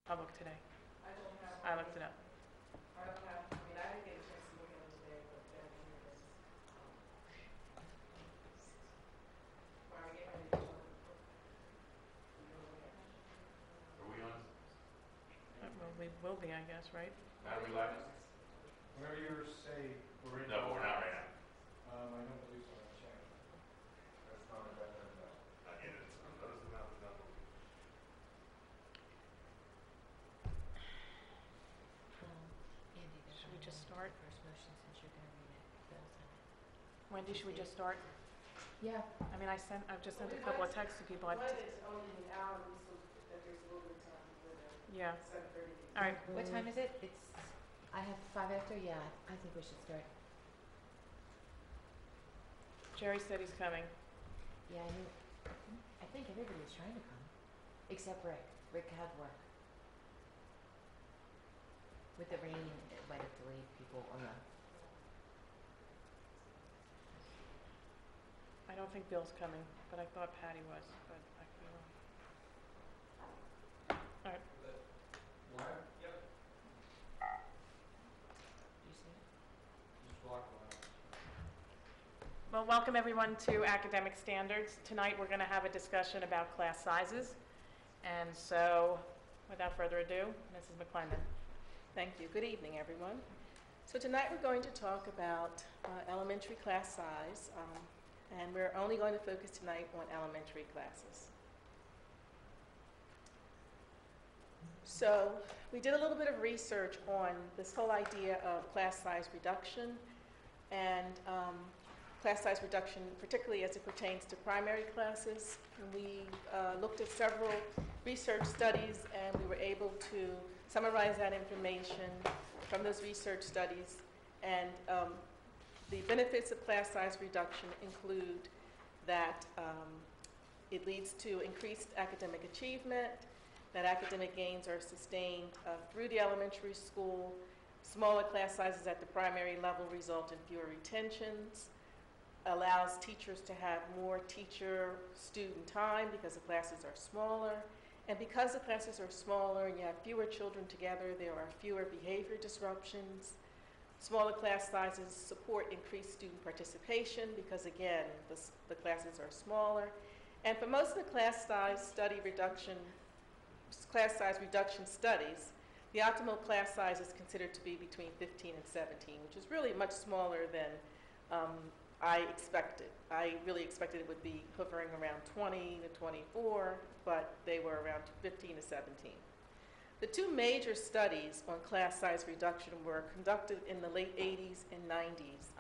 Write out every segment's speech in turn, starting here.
I'll look today. I don't have. I looked it up. I don't have, I mean, I didn't get a chance to look at it today, but then here it is. While I get ready to look. Are we on? Well, we will be, I guess, right? Battery life? Whenever you say we're in. No, but we're not right now. I don't believe so, I'll check. That's not a bad thing, no. Not yet, it's, those are not. Andy, there's Should we only just one start? first motion since you're gonna read it. Bill's in it. Wendy, should we just start? Yeah. I mean, I've just sent a couple of texts to people. What is only an hour, so that there's a little bit of time for the Yeah. 7:30. All right. What time is it? I have 5 after, yeah, I think we should start. Jerry said he's coming. Yeah, I think everybody was trying to come, except Rick. Rick had work. With the rain, it might have delayed people on the. I don't think Bill's coming, but I thought Patty was, but I could be wrong. All right. Live? Yep. Do you see it? Just block it out. Well, welcome everyone to Academic Standards. Tonight we're going to have a discussion about class sizes. And so, without further ado, Mrs. McClendon. Thank you. Good evening, everyone. So tonight we're going to talk about elementary class size, and we're only going to focus tonight on elementary classes. So we did a little bit of research on this whole idea of class size reduction and class size reduction, particularly as it pertains to primary classes. And we looked at several research studies, and we were able to summarize that information from those research studies. And the benefits of class size reduction include that it leads to increased academic achievement, that academic gains are sustained through the elementary school. Smaller class sizes at the primary level result in fewer retentions, allows teachers to have more teacher-student time because the classes are smaller. And because the classes are smaller and you have fewer children together, there are fewer behavior disruptions. Smaller class sizes support increased student participation because, again, the classes are smaller. And for most of the class size reduction studies, the optimal class size is considered to be between 15 and 17, which is really much smaller than I expected. I really expected it would be hovering around 20 to 24, but they were around 15 to 17. The two major studies on class size reduction were conducted in the late 80s and 90s.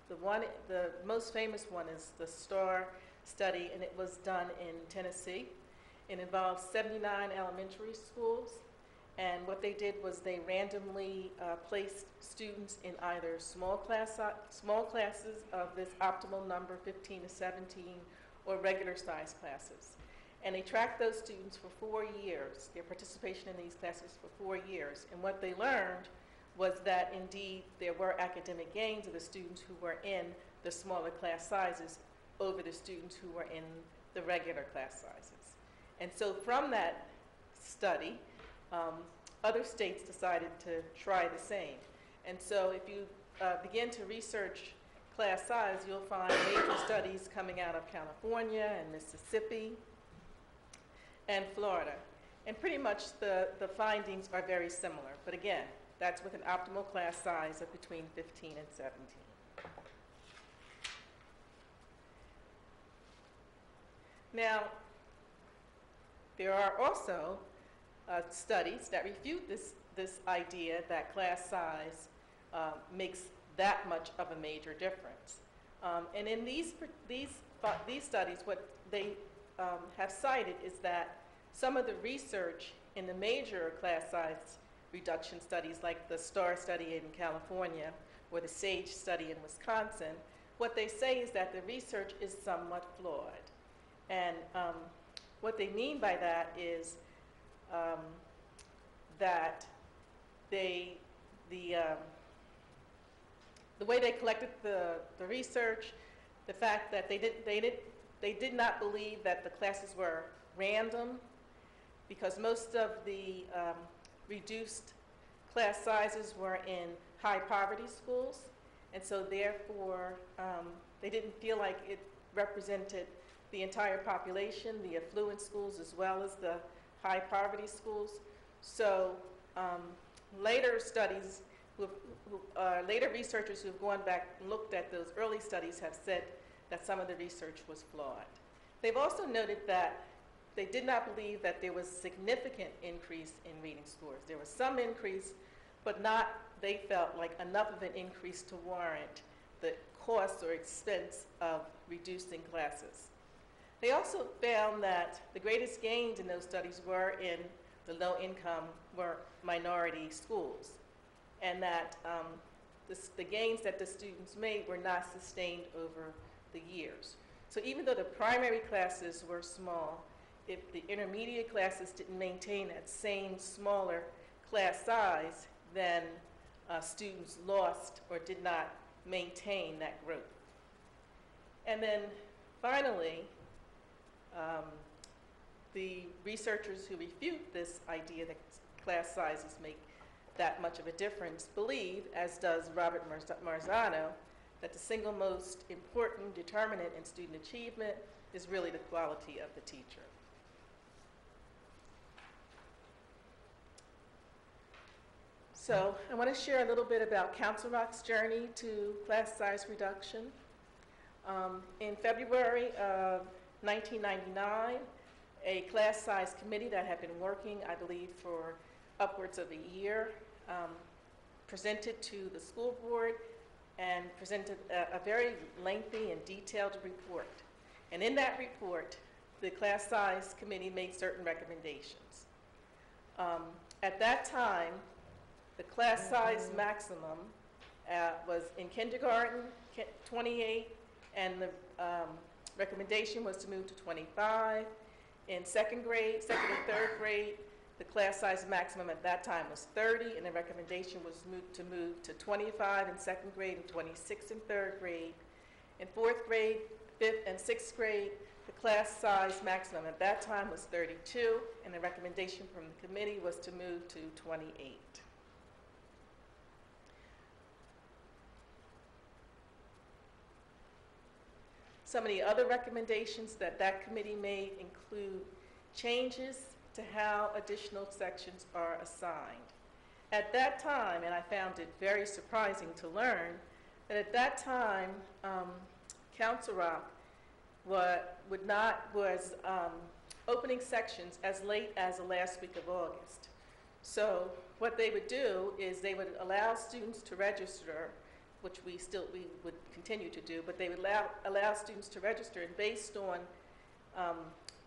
The most famous one is the STAR study, and it was done in Tennessee. It involved 79 elementary schools, and what they did was they randomly placed students in either small classes of this optimal number, 15 to 17, or regular size classes. And they tracked those students for 4 years, their participation in these classes for 4 years. And what they learned was that indeed there were academic gains of the students who were in the smaller class sizes over the students who were in the regular class sizes. And so from that study, other states decided to try the same. And so if you begin to research class size, you'll find major studies coming out of California and Mississippi and Florida. And pretty much the findings are very similar. But again, that's with an optimal class size of between 15 and 17. Now, there are also studies that refute this idea that class size makes that much of a major difference. And in these studies, what they have cited is that some of the research in the major class size reduction studies, like the STAR study in California or the SAGE study in Wisconsin, what they say is that the research is somewhat flawed. And what they mean by that is that the way they collected the research, the fact that they did not believe that the classes were random, because most of the reduced class sizes were in high poverty schools, and so therefore they didn't feel like it represented the entire population, the affluent schools as well as the high poverty schools. So later studies, later researchers who have gone back and looked at those early studies have said that some of the research was flawed. They've also noted that they did not believe that there was significant increase in reading scores. There was some increase, but not, they felt, like enough of an increase to warrant the cost or expense of reducing classes. They also found that the greatest gains in those studies were in the low-income or minority schools, and that the gains that the students made were not sustained over the years. So even though the primary classes were small, if the intermediate classes didn't maintain that same smaller class size, then students lost or did not maintain that growth. And then finally, the researchers who refute this idea that class sizes make that much of a difference believe, as does Robert Marzano, that the single most important determinant in student achievement is really the quality of the teacher. So I want to share a little bit about Council Rock's journey to class size reduction. In February of 1999, a class size committee that had been working, I believe, for upwards of a year, presented to the school board and presented a very lengthy and detailed report. And in that report, the class size committee made certain recommendations. At that time, the class size maximum was in kindergarten, 28, and the recommendation was to move to 25. In second grade, second and third grade, the class size maximum at that time was 30, and the recommendation was to move to 25 in second grade and 26 in third grade. In fourth grade, fifth and sixth grade, the class size maximum at that time was 32, and the recommendation from the committee was to move to 28. Some of the other recommendations that that committee made include changes to how additional sections are assigned. At that time, and I found it very surprising to learn, that at that time, Council Rock was opening sections as late as the last week of August. So what they would do is they would allow students to register, which we would continue to do, but they would allow students to register, and based on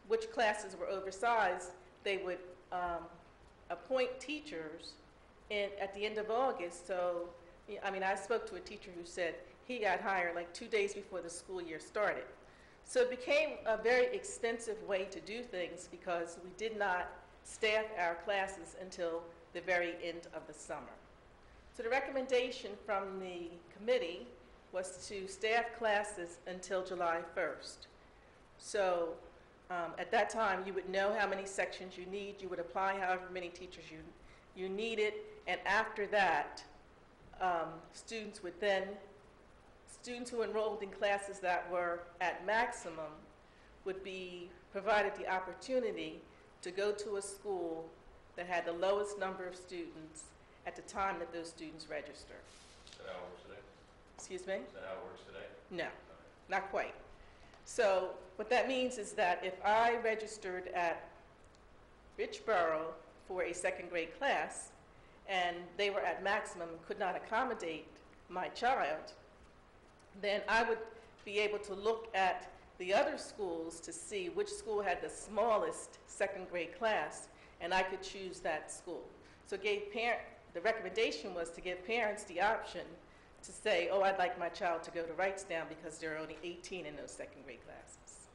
which classes were oversized, they would appoint teachers at the end of August. So, I mean, I spoke to a teacher who said he got hired like 2 days before the school year started. So it became a very expensive way to do things because we did not staff our classes until the very end of the summer. So the recommendation from the committee was to staff classes until July 1st. So at that time, you would know how many sections you need. You would apply however many teachers you needed. And after that, students who enrolled in classes that were at maximum would be provided the opportunity to go to a school that had the lowest number of students at the time that those students register. Is that how it works today? Excuse me? Is that how it works today? No, not quite. So what that means is that if I registered at Richboro for a second grade class and they were at maximum and could not accommodate my child, then I would be able to look at the other schools to see which school had the smallest second grade class, and I could choose that school. So the recommendation was to give parents the option to say, oh, I'd like my child to go to Wrightstown because there are only 18 in those second grade classes.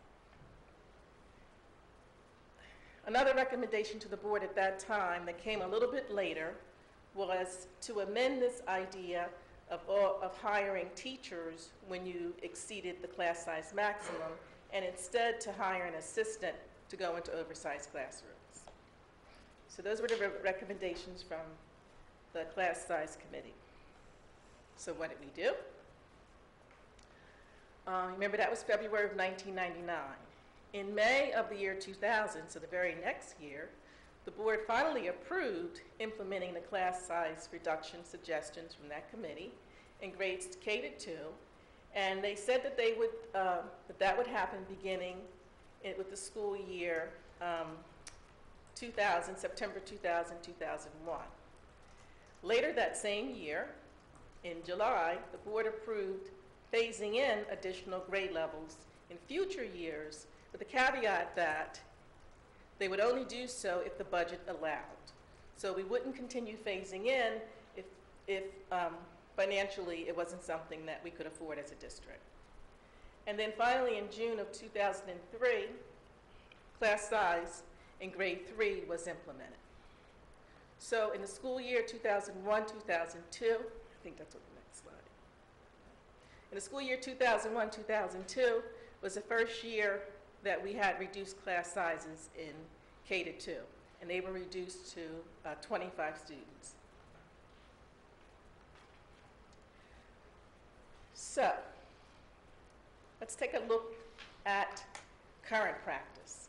Another recommendation to the board at that time that came a little bit later was to amend this idea of hiring teachers when you exceeded the class size maximum, and instead to hire an assistant to go into oversized classrooms. So those were the recommendations from the class size committee. So what did we do? Remember, that was February of 1999. In May of the year 2000, so the very next year, the board finally approved implementing the class size reduction suggestions from that committee in grades K to 2, and they said that they would that would happen beginning with the school year 2000, September 2000, 2001. Later that same year, in July, the board approved phasing in additional grade levels in future years, with the caveat that they would only do so if the budget allowed. So we wouldn't continue phasing in if financially it wasn't something that we could afford as a district. And then finally, in June of 2003, class size in grade 3 was implemented. So in the school year 2001, 2002, I think that's what the next slide. In the school year 2001, 2002 was the first year that we had reduced class sizes in K to 2, and they were reduced to 25 students. So, let's take a look at current practice.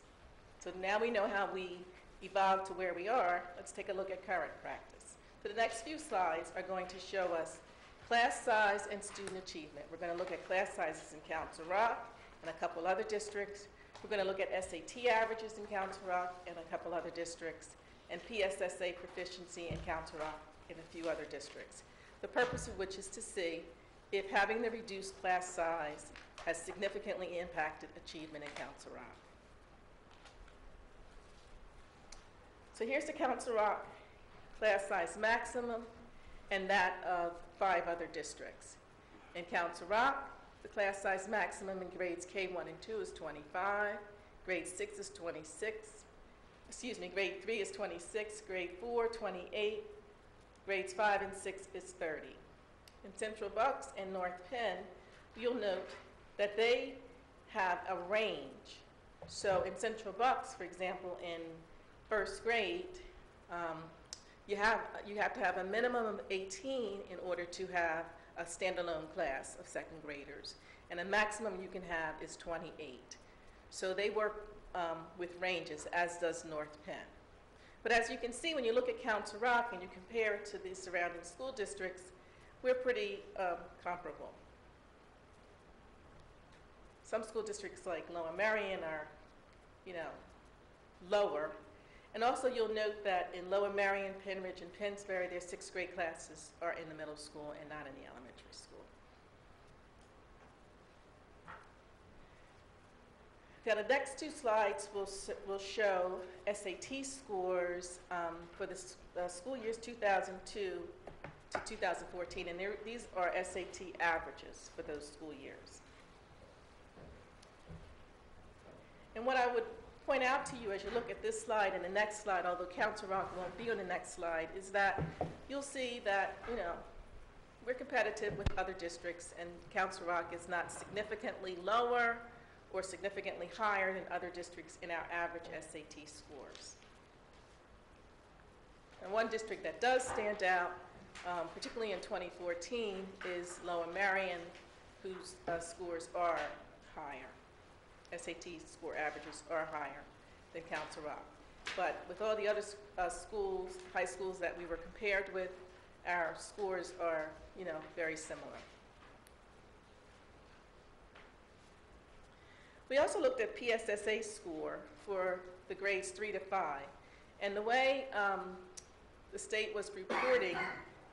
So now we know how we evolved to where we are. Let's take a look at current practice. So the next few slides are going to show us class size and student achievement. We're going to look at class sizes in Council Rock and a couple other districts. We're going to look at SAT averages in Council Rock and a couple other districts, and PSSA proficiency in Council Rock and a few other districts. The purpose of which is to see if having the reduced class size has significantly impacted achievement in Council Rock. So here's the Council Rock class size maximum and that of 5 other districts. In Council Rock, the class size maximum in grades K1 and 2 is 25, grade 6 is 26, grade 3 is 26, grade 4, 28, grades 5 and 6 is 30. In Central Bucks and North Penn, you'll note that they have a range. So in Central Bucks, for example, in first grade, you have to have a minimum of 18 in order to have a standalone class of second graders, and a maximum you can have is 28. So they work with ranges, as does North Penn. But as you can see, when you look at Council Rock and you compare it to the surrounding school districts, we're pretty comparable. Some school districts like Lower Merion are, lower. And also you'll note that in Lower Merion, Penridge, and Pennsbury, their 6th grade classes are in the middle school and not in the elementary school. Now the next 2 slides will show SAT scores for the school years 2002 to 2014, and these are SAT averages for those school years. And what I would point out to you as you look at this slide and the next slide, although Council Rock won't be on the next slide, is that you'll see that, we're competitive with other districts, and Council Rock is not significantly lower or significantly higher than other districts in our average SAT scores. And one district that does stand out, particularly in 2014, is Lower Merion, whose scores are higher. SAT score averages are higher than Council Rock. But with all the other schools, high schools that we were compared with, our scores are, very similar. We also looked at PSSA score for the grades 3 to 5. And the way the state was reporting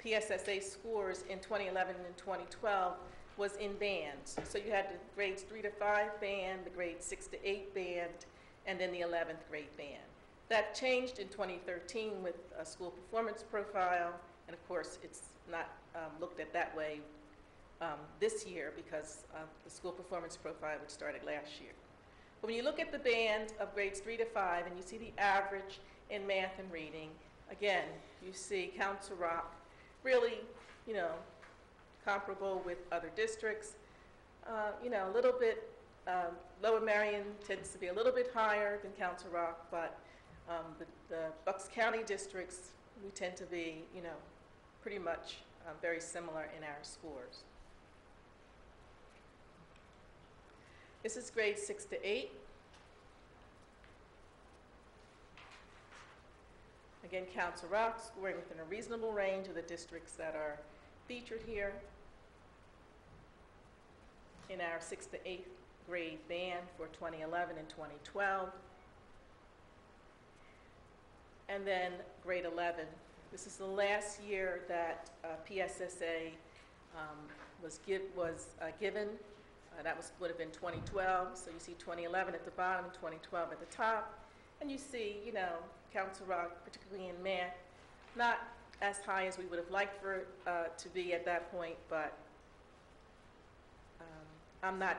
PSSA scores in 2011 and 2012 was in bands. So you had the grades 3 to 5 band, the grades 6 to 8 band, and then the 11th grade band. That changed in 2013 with a school performance profile, and of course it's not looked at that way this year because of the school performance profile which started last year. But when you look at the band of grades 3 to 5 and you see the average in math and reading, again, you see Council Rock really, comparable with other districts. A little bit, Lower Merion tends to be a little bit higher than Council Rock, but The Bucks County districts, we tend to be, you know, pretty much very similar in our scores. This is grades 6 to 8. Again, Council Rock scoring within a reasonable range of the districts that are featured here. In our 6th to 8th grade band for 2011 and 2012. And then grade 11. This is the last year that PSSA was given. That would have been 2012. So you see 2011 at the bottom, 2012 at the top. And you see, you know, Council Rock, particularly in math, not as high as we would have liked for it to be at that point, but I'm not,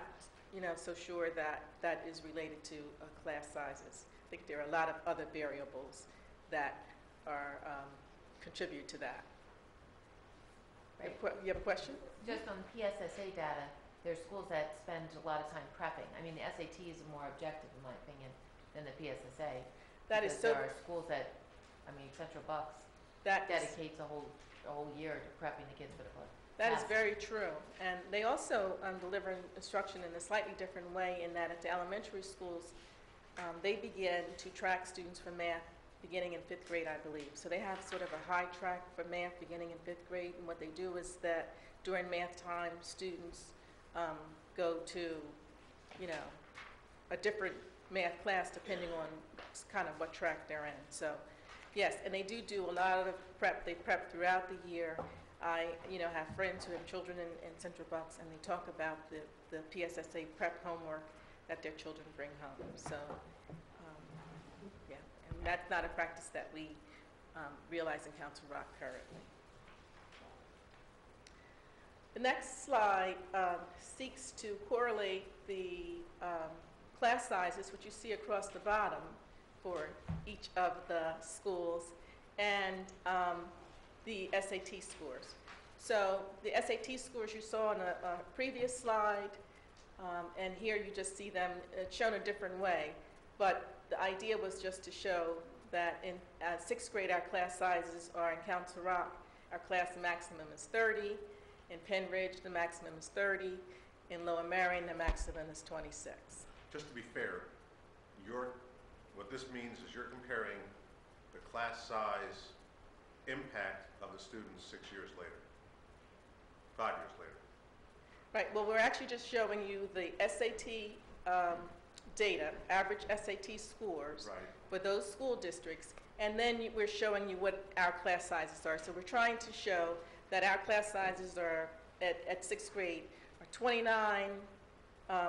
you know, so sure that that is related to class sizes. I think there are a lot of other variables that are contribute to that. Right. You have a question? Just on PSSA data, there are schools that spend a lot of time prepping. I mean, the SAT is more objective, in my opinion, than the PSSA. That is because so. there are schools that, I mean, Central Bucks That is, dedicates a whole year to prepping the kids for the class. that is very true. And they also deliver instruction in a slightly different way in that at the elementary schools, they begin to track students for math beginning in 5th grade, I believe. So they have sort of a high track for math beginning in 5th grade. And what they do is that during math time, students go to, you know, a different math class depending on kind of what track they're in. So yes, and they do a lot of prep. They prep throughout the year. I, you know, have friends who have children in Central Bucks, and they talk about the PSSA prep homework that their children bring home. So, yeah, and that's not a practice that we realize in Council Rock currently. The next slide seeks to correlate the class sizes, which you see across the bottom for each of the schools, and the SAT scores. So the SAT scores you saw on a previous slide, and here you just see them shown a different way. But the idea was just to show that in 6th grade, our class sizes are in Council Rock, our class maximum is 30. In Penridge, the maximum is 30. In Lower Merion, the maximum is 26. Just to be fair, what this means is you're comparing the class size impact of the students 6 years later, 5 years later. Right, well, we're actually just showing you the SAT data, average SAT scores Right. for those school districts, and then we're showing you what our class sizes are. So we're trying to show that our class sizes are at 6th grade are 29,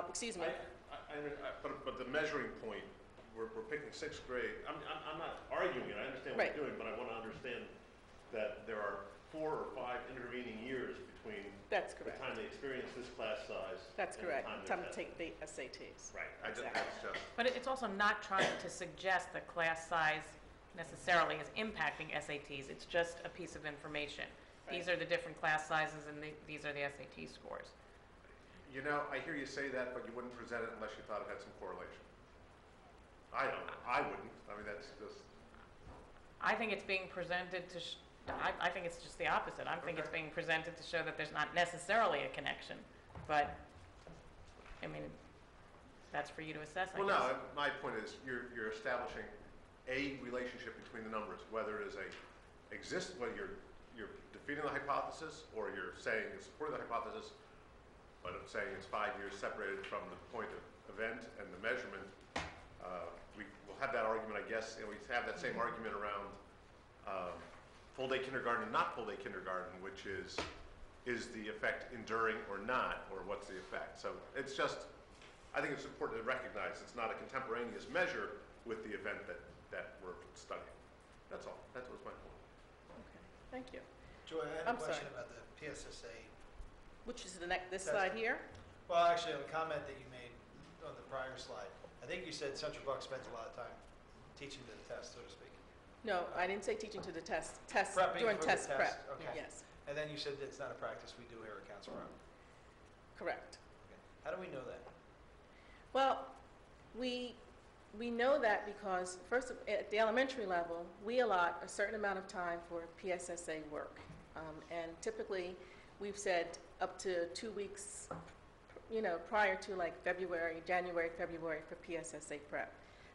excuse me. But the measuring point, we're picking 6th grade. I'm not arguing it. I understand what Right. you're doing, but I want to understand that there are 4 or 5 intervening years between That's the correct. time they experience this class size. That's and correct. The time Time they're to tested. take the SATs. Right. Exactly. That's just. But it's also not trying to suggest that class size necessarily is impacting SATs. It's just a piece of information. These are the different class sizes, and these are the SAT scores. You know, I hear you say that, but you wouldn't present it unless you thought it had some correlation. I don't. I wouldn't. I mean, that's just. I think it's being presented to, I think it's just the opposite. I think it's Okay. being presented to show that there's not necessarily a connection. But, I mean, that's for you to assess, I Well, guess. no, my point is you're establishing a relationship between the numbers, whether it is whether you're defeating the hypothesis or you're saying you're supporting the hypothesis, but I'm saying it's 5 years separated from the point of event and the measurement. We'll have that argument, I guess, and we have that same argument around full-day kindergarten and not full-day kindergarten, which is the effect enduring or not, or what's the effect? So it's just, I think it's important to recognize it's not a contemporaneous measure with the event that we're studying. That's all. That was my point. Okay, thank you. Joy, I had I'm a question sorry. about the PSSA. Which is this That's- slide here? Well, actually, a comment that you made on the prior slide. I think you said Central Bucks spends a lot of time teaching to the test, so to speak. No, I didn't say teaching to the test Prepping during for the test test, prep. okay. Yes, And then you said it's not a practice we do here at Council Rock. correct. Okay. How do we know that? Well, we we know that because, first, at the elementary level, we allot a certain amount of time for PSSA work. And typically, we've said up to 2 weeks, prior to like January, February for PSSA prep.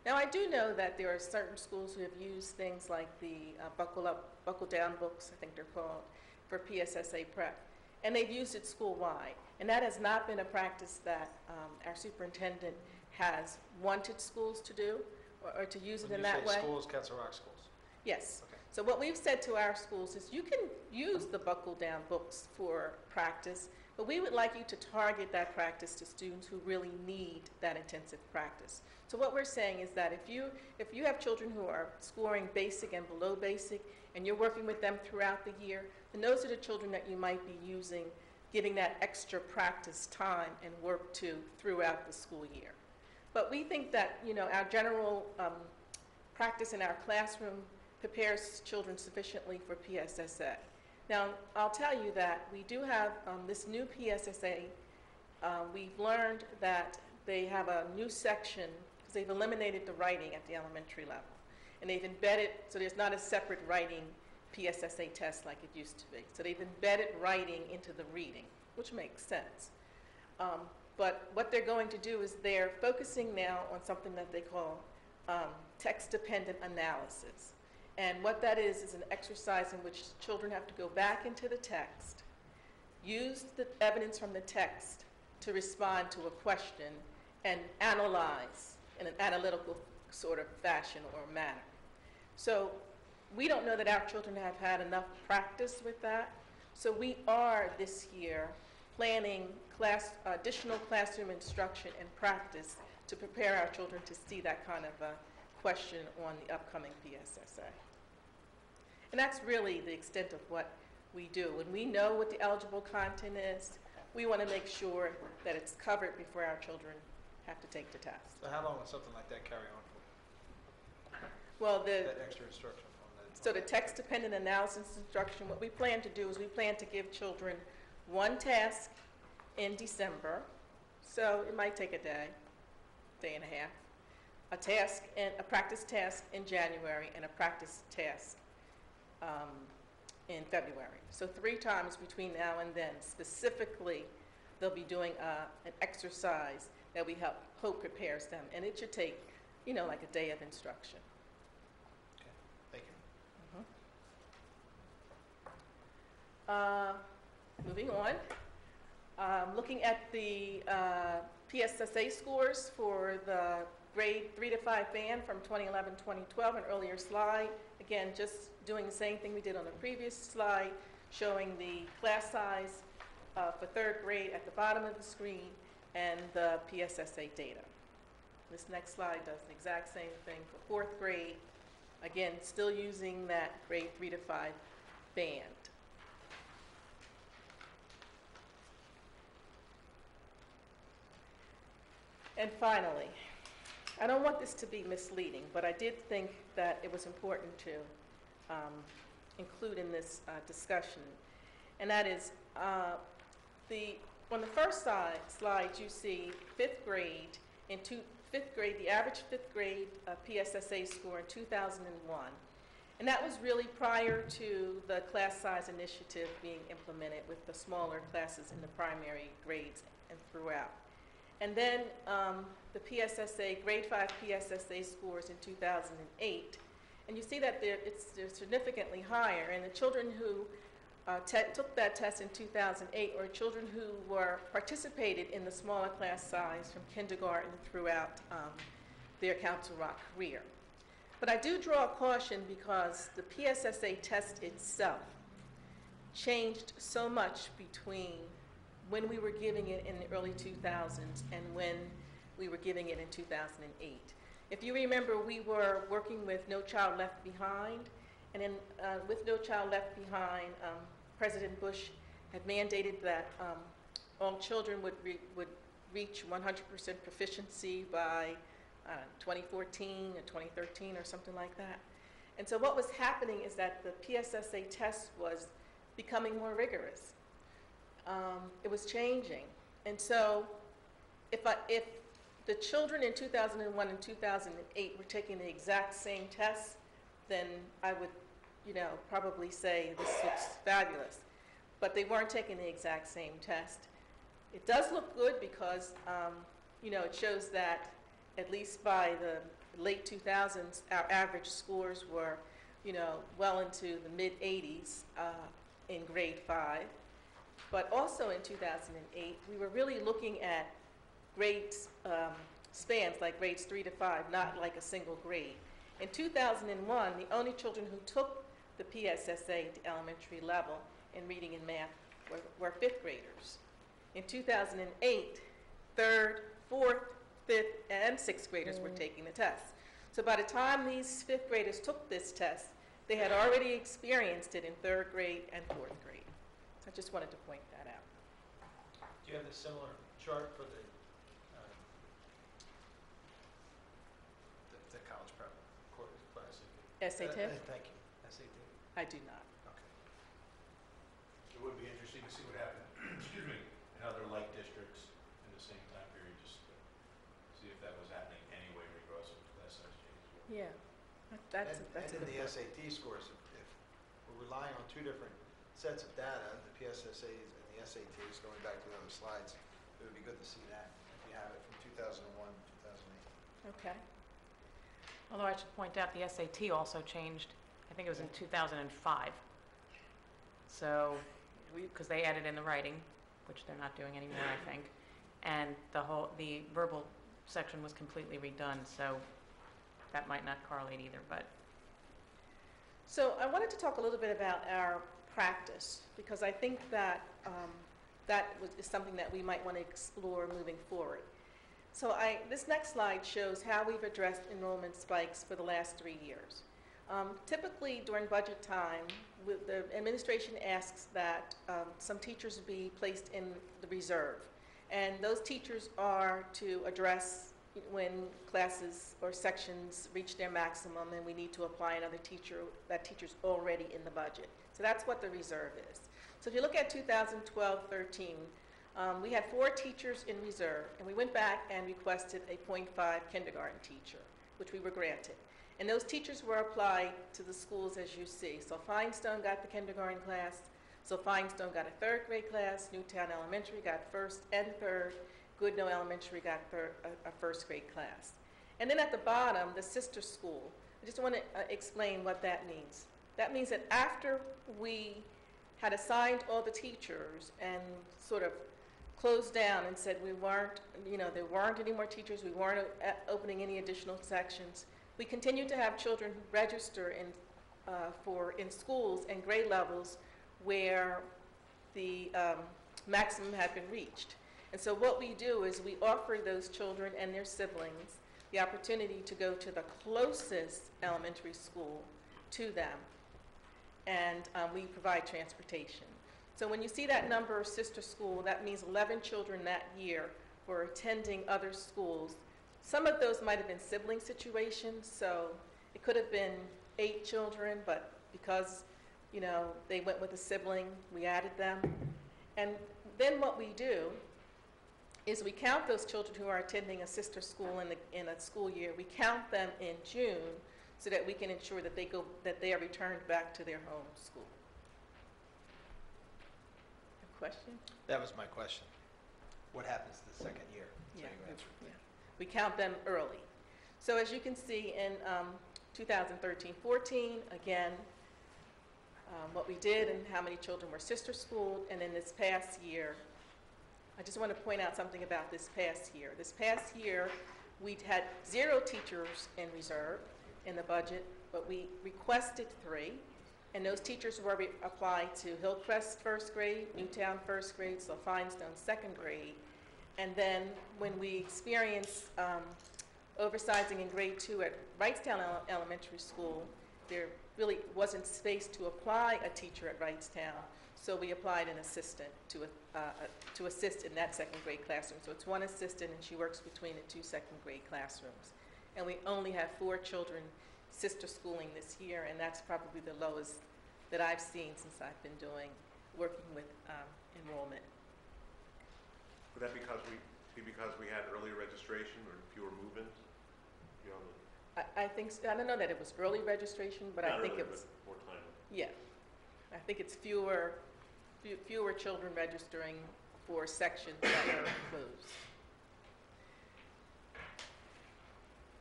Now, I do know that there are certain schools who have used things like the Buckle Up, Buckle Down books, I think they're called, for PSSA prep. And they've used it school-wide. And that has not been a practice that our superintendent has wanted schools to do or to use it in that way. When you say schools, Castle Rock schools. Yes. Okay. So what we've said to our schools is you can use the Buckle Down books for practice, but we would like you to target that practice to students who really need that intensive practice. So what we're saying is that if you have children who are scoring basic and below basic, and you're working with them throughout the year, then those are the children that you might be using, giving that extra practice time and work to throughout the school year. But we think that, our general practice in our classroom prepares children sufficiently for PSSA. Now, I'll tell you that we do have this new PSSA. We've learned that they have a new section because they've eliminated the writing at the elementary level. And they've embedded, so there's not a separate writing PSSA test like it used to be. So they've embedded writing into the reading, which makes sense. But what they're going to do is they're focusing now on something that they call text-dependent analysis. And what that is an exercise in which children have to go back into the text, use the evidence from the text to respond to a question, and analyze in an analytical sort of fashion or manner. So we don't know that our children have had enough practice with that. So we are this year planning additional classroom instruction and practice to prepare our children to see that kind of a question on the upcoming PSSA. And that's really the extent of what we do. When we know what the eligible content is, we want to make sure that it's covered before our children have to take the test. So how long would something like that carry on for? Well, That extra instruction on that? so the text-dependent analysis instruction, what we plan to do is we plan to give children one task in December. So it might take a day and a half. A practice task in January and a practice task in February. So 3 times between now and then, specifically, they'll be doing an exercise that we hope prepares them. And it should take, like a day of instruction. Okay, thank you. Moving on. Looking at the PSSA scores for the grade 3 to 5 band from 2011-2012, an earlier slide. Again, just doing the same thing we did on the previous slide, showing the class size for 3rd grade at the bottom of the screen and the PSSA data. This next slide does the exact same thing for 4th grade. Again, still using that grade 3 to 5 band. And finally, I don't want this to be misleading, but I did think that it was important to include in this discussion. And that is, on the first slide, you see 5th grade. The average 5th grade PSSA score in 2001. And that was really prior to the class size initiative being implemented with the smaller classes in the primary grades and throughout. And then the PSSA, grade 5 PSSA scores in 2008. And you see that they're significantly higher. And the children who took that test in 2008 were children who participated in the smaller class size from kindergarten throughout their Council Rock career. But I do draw a caution because the PSSA test itself changed so much between when we were giving it in the early 2000s and when we were giving it in 2008. If you remember, we were working with No Child Left Behind, and with No Child Left Behind, President Bush had mandated that all children would reach 100% proficiency by 2014 or 2013 or something like that. And so what was happening is that the PSSA test was becoming more rigorous. It was changing. And so if the children in 2001 and 2008 were taking the exact same tests, then I would, probably say this looks fabulous. But they weren't taking the exact same test. It does look good because, it shows that at least by the late 2000s, our average scores were, well into the mid-80s in grade 5. But also in 2008, we were really looking at grade spans, like grades 3 to 5, not like a single grade. In 2001, the only children who took the PSSA at the elementary level in reading and math were 5th graders. In 2008, 3rd, 4th, 5th, and 6th graders were taking the test. So by the time these 5th graders took this test, they had already experienced it in 3rd grade and 4th grade. So I just wanted to point that out. Do you have a similar chart for the college prep course class? SAT? Thank you. SAT? I do not. Okay. It would be interesting to see what happened, excuse me, in other like districts in the same time period, just to see if that was happening anyway, regardless of class size changes. Yeah, that's And a in good the point. SAT scores, if we're relying on two different sets of data, the PSSAs and the SATs, going back to the other slides, it would be good to see that, if you have it from 2001 to 2008. Okay. Although I should point out, the SAT also changed, I think it was in 2005. So, because they added in the writing, which they're not doing anymore, I think, and the verbal section was completely redone, so that might not correlate either, but. So I wanted to talk a little bit about our practice, because I think that is something that we might want to explore moving forward. So this next slide shows how we've addressed enrollment spikes for the last 3 years. Typically, during budget time, the administration asks that some teachers be placed in the reserve. And those teachers are to address when classes or sections reach their maximum and we need to apply another teacher, that teacher's already in the budget. So that's what the reserve is. So if you look at 2012-13, we had 4 teachers in reserve, and we went back and requested a .5 kindergarten teacher, which we were granted. And those teachers were applied to the schools as you see. So Finestone got the kindergarten class, so Finestone got a 3rd grade class, Newtown Elementary got 1st and 3rd, Goodnoe Elementary got a 1st grade class. And then at the bottom, the sister school, I just want to explain what that means. That means that after we had assigned all the teachers and sort of closed down and said there weren't any more teachers, we weren't opening any additional sections, we continued to have children who register in schools and grade levels where the maximum had been reached. And so what we do is we offer those children and their siblings the opportunity to go to the closest elementary school to them, and we provide transportation. So when you see that number of sister school, that means 11 children that year were attending other schools. Some of those might have been sibling situations, so it could have been 8 children, but because they went with a sibling, we added them. And then what we do is we count those children who are attending a sister school in a school year. We count them in June so that we can ensure that they are returned back to their home school. A question? That was my question. What happens the second year? So Yeah. you answered. Yeah. We count them early. So as you can see in 2013-14, again, what we did and how many children were sister schooled, and then this past year, I just want to point out something about this past year. This past year, we had 0 teachers in reserve in the budget, but we requested 3, and those teachers were applied to Hillcrest 1st grade, Newtown 1st grade, so Finestone 2nd grade. And then when we experienced oversizing in grade 2 at Wrightstown Elementary School, there really wasn't space to apply a teacher at Wrightstown, so we applied an assistant to assist in that 2nd grade classroom. So it's 1 assistant, and she works between the 2 2nd grade classrooms. And we only have 4 children sister schooling this year, and that's probably the lowest that I've seen since I've been working with enrollment. Would that because be because we had earlier registration or fewer move-ins? You know, I think, I don't know that it was early registration, but I not think earlier, it was, but more timely. yeah. I think it's fewer children registering for sections that are closed.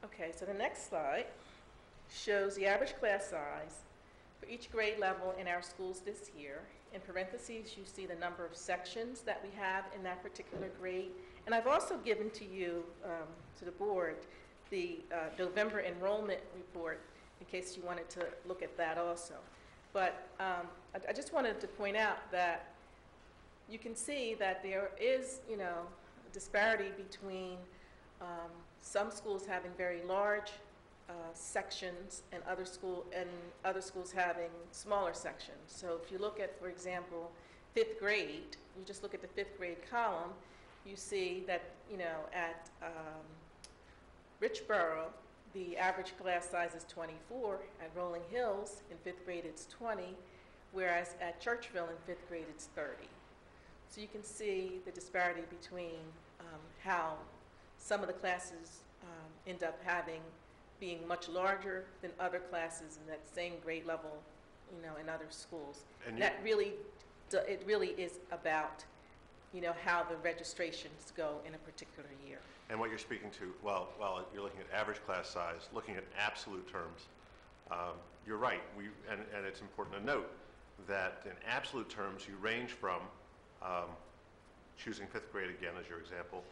Okay, so the next slide shows the average class size for each grade level in our schools this year. In parentheses, you see the number of sections that we have in that particular grade. And I've also given to you, to the board, the November enrollment report in case you wanted to look at that also. But I just wanted to point out that you can see that there is, you know, a disparity between some schools having very large sections and other schools having smaller sections. So if you look at, for example, 5th grade, you just look at the 5th grade column, you see that, you know, at Richboro, the average class size is 24. At Rolling Hills, in 5th grade, it's 20, whereas at Churchville, in 5th grade, it's 30. So you can see the disparity between how some of the classes end up being much larger than other classes in that same grade level, you know, in other schools. And That really, it really is about, you know, how the registrations go in a particular year. And what you're speaking to, well, you're looking at average class size, looking at absolute terms, you're right. And it's important to note that in absolute terms, you range from, choosing 5th grade again as your example,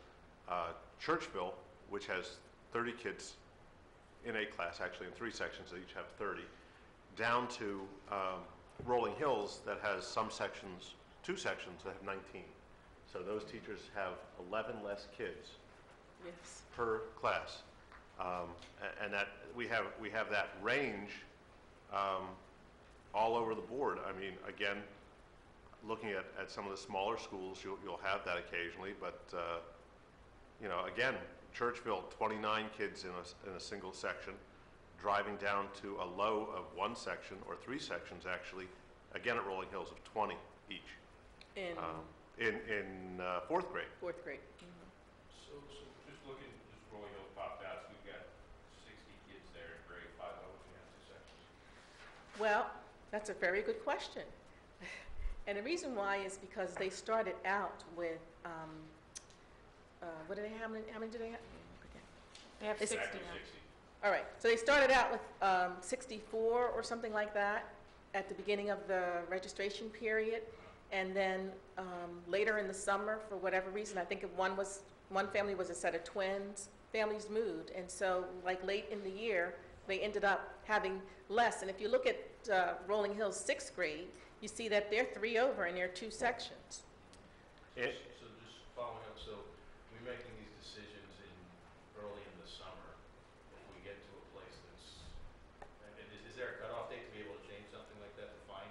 Churchville, which has 30 kids in a class, actually in 3 sections that each have 30, down to Rolling Hills that has some sections, 2 sections that have 19. So those teachers have 11 less kids Yes. per class, and that we have that range all over the board. I mean, again, looking at some of the smaller schools, you'll have that occasionally, but you know, again, Churchville, 29 kids in a single section, driving down to a low of 1 section or 3 sections actually, again at Rolling Hills of 20 each In in 4th grade. 4th grade. So just looking, just Rolling Hills popped out, so we've got 60 kids there in grade 5. Why would you have 2 sections? Well, that's a very good question. And the reason why is because they started out with, what do they have, how many do they have? They have It's 60 Exactly now. 60. All right, so they started out with 64 or something like that at the beginning of the registration period. And then later in the summer, for whatever reason, I think one family was a set of twins, families moved. And so like late in the year, they ended up having less. And if you look at Rolling Hills 6th grade, you see that they're 3 over and they're 2 sections. It- So just following up, so we're making these decisions early in the summer. If we get to a place that's, and is there a cutoff date to be able to change something like that to find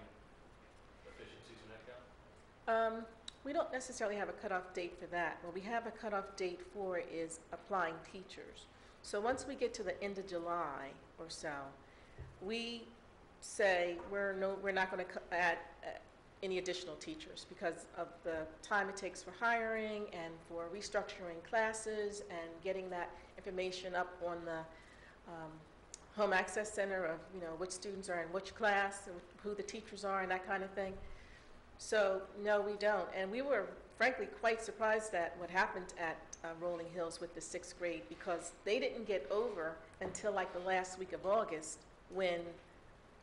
efficiencies in that count? We don't necessarily have a cutoff date for that. What we have a cutoff date for is applying teachers. So once we get to the end of July or so, we say we're not going to add any additional teachers because of the time it takes for hiring and for restructuring classes and getting that information up on the home access center of, you know, which students are in which class and who the teachers are and that kind of thing. So no, we don't. And we were frankly quite surprised at what happened at Rolling Hills with the 6th grade because they didn't get over until like the last week of August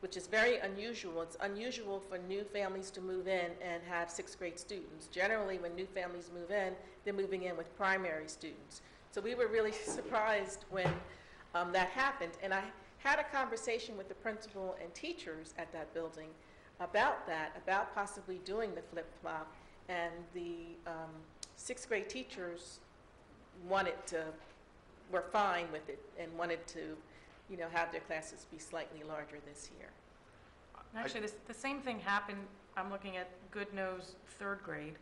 which is very unusual. It's unusual for new families to move in and have 6th grade students. Generally, when new families move in, they're moving in with primary students. So we were really surprised when that happened. And I had a conversation with the principal and teachers at that building about that, about possibly doing the flip-flop. And the 6th grade teachers were fine with it and wanted to, you know, have their classes be slightly larger this year. Actually, the same thing happened, I'm looking at Goodnose 3rd grade.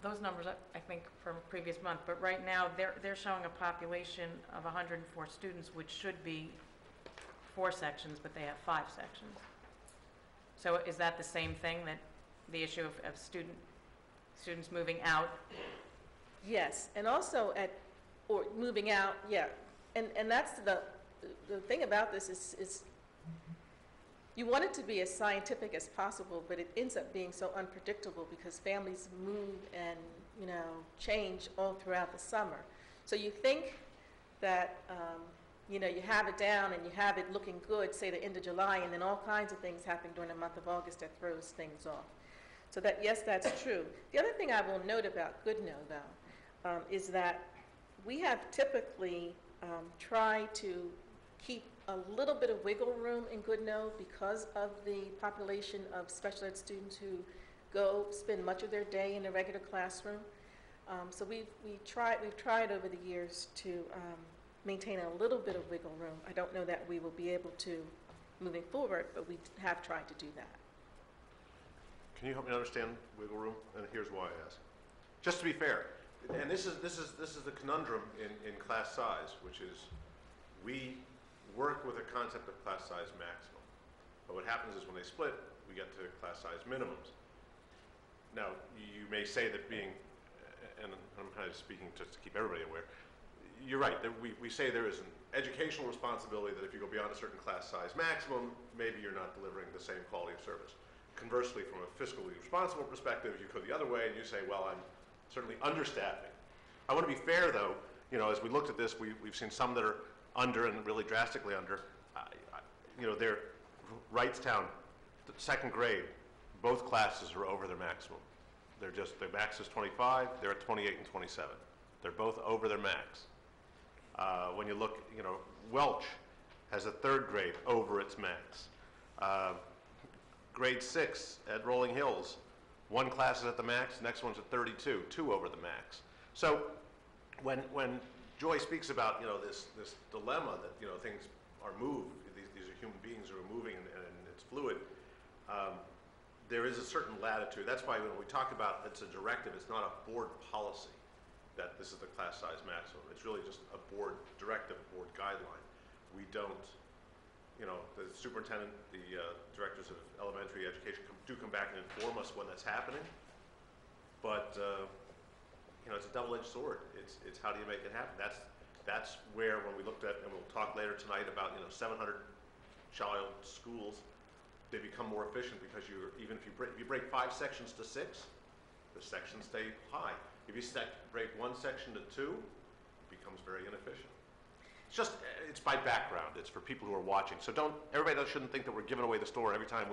Those numbers, I think, from previous month, but right now, they're showing a population of 104 students, which should be 4 sections, but they have 5 sections. So is that the same thing, that the issue of students moving out Yes, and also or moving out, yeah. And that's the thing about this is you want it to be as scientific as possible, but it ends up being so unpredictable because families move and, change all throughout the summer. So you think that, you have it down and you have it looking good, say the end of July, and then all kinds of things happen during the month of August that throws things off. So that, yes, that's true. The other thing I will note about Goodnow, though, is that we have typically tried to keep a little bit of wiggle room in Goodnow because of the population of special ed students who spend much of their day in the regular classroom. So we've tried over the years to maintain a little bit of wiggle room. I don't know that we will be able to moving forward, but we have tried to do that. Can you help me understand wiggle room? And here's why I ask. Just to be fair, and this is the conundrum in class size, which is we work with a concept of class size maximum. But what happens is when they split, we get to class size minimums. Now, you may say that and I'm kind of speaking just to keep everybody aware, you're right, that we say there is an educational responsibility that if you go beyond a certain class size maximum, maybe you're not delivering the same quality of service. Conversely, from a fiscally responsible perspective, you go the other way and you say, well, I'm certainly understaffing. I want to be fair, though. As we looked at this, we've seen some that are under and really drastically under. They're Wrightstown, second grade, both classes are over their maximum. Their max is 25, they're at 28 and 27. They're both over their max. When you look, Welch has a third grade over its max. Grade 6 at Rolling Hills, one class is at the max, next one's at 32, two over the max. So when Joy speaks about, this dilemma that, things are moved, these are human beings who are moving and it's fluid, there is a certain latitude. That's why when we talk about it's a directive, it's not a board policy that this is the class size maximum. It's really just a board directive, a board guideline. We don't, the superintendent, the directors of elementary education do come back and inform us when that's happening. But, it's a double-edged sword. It's how do you make it happen? That's where when we looked at, and we'll talk later tonight about, 700 child schools, they become more efficient because even if you break 5 sections to 6, the sections stay high. If you break one section to 2, it becomes very inefficient. It's by background. It's for people who are watching. So everybody shouldn't think that we're giving away the store every time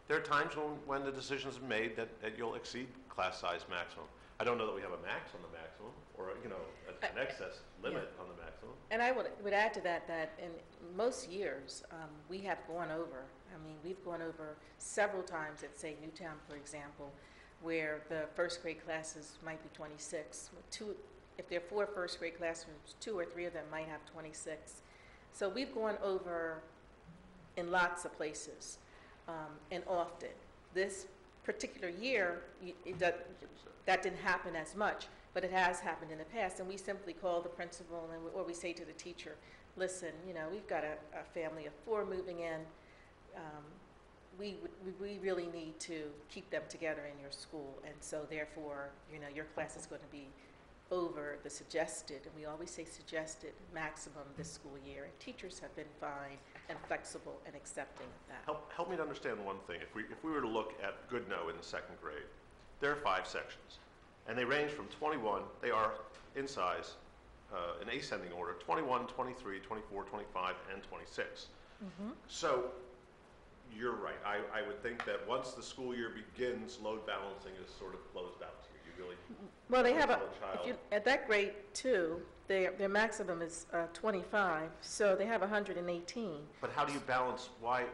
there are times when the decisions are made that you'll exceed class size maximum. I don't know that we have a max on the maximum or, an excess limit on the maximum. And I would add to that in most years, we have gone over. We've gone over several times at, say, Newtown, for example, where the first grade classes might be 26. If there are 4 first grade classrooms, 2 or 3 of them might have 26. So we've gone over in lots of places and often. This particular year, that didn't happen as much, but it has happened in the past. And we simply call the principal or we say to the teacher, listen, we've got a family of 4 moving in. We really need to keep them together in your school, and so therefore, your class is going to be over the suggested, and we always say suggested maximum this school year. And teachers have been fine and flexible and accepting of that. Help me to understand one thing. If we were to look at Goodnow in the second grade, there are 5 sections, and they range from 21. They are in size, in ascending order: 21, 23, 24, 25, and 26. Mm-hmm. So. You're right. I would think that once the school year begins, load balancing is sort of closed out here. You really well, they have at that grade 2, their maximum is 25, so they have 118. But how do you balance? Why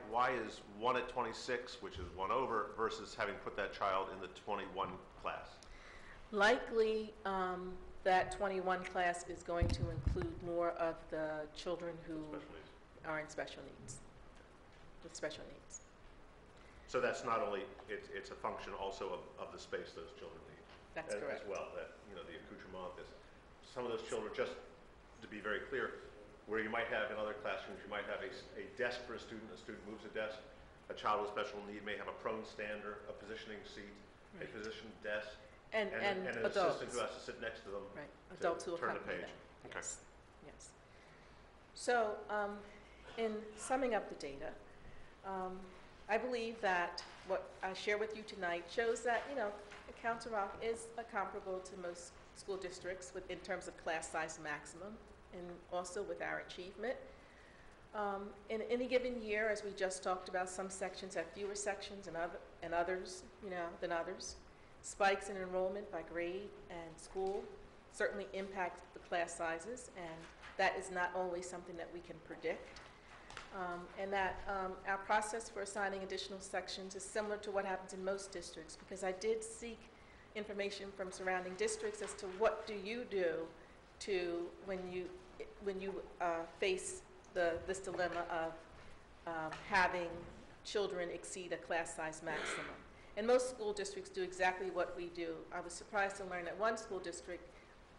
is 1 at 26, which is 1 over, versus having put that child in the 21 class? Likely, that 21 class is going to include more of the children who are in special needs. With special needs. So that's not only, it's a function also of the space those children need. That's correct. As well, that, the accoutrement, some of those children, just to be very clear, where you might have in other classrooms, you might have a desk for a student moves a desk. A child with special need may have a prone stander, a positioning seat, a positioned desk. And an adults. assistant who has to sit next to them Right, to adults who turn the accompany page. them. Okay. Yes, yes. So, in summing up the data, I believe that what I share with you tonight shows that, Council Rock is comparable to most school districts in terms of class size maximum and also with our achievement. In any given year, as we just talked about, some sections have fewer sections and others, than others. Spikes in enrollment by grade and school certainly impact the class sizes, and that is not always something that we can predict. And that our process for assigning additional sections is similar to what happens in most districts, because I did seek information from surrounding districts as to what do you do when you face this dilemma of having children exceed a class size maximum. And most school districts do exactly what we do. I was surprised to learn that one school district,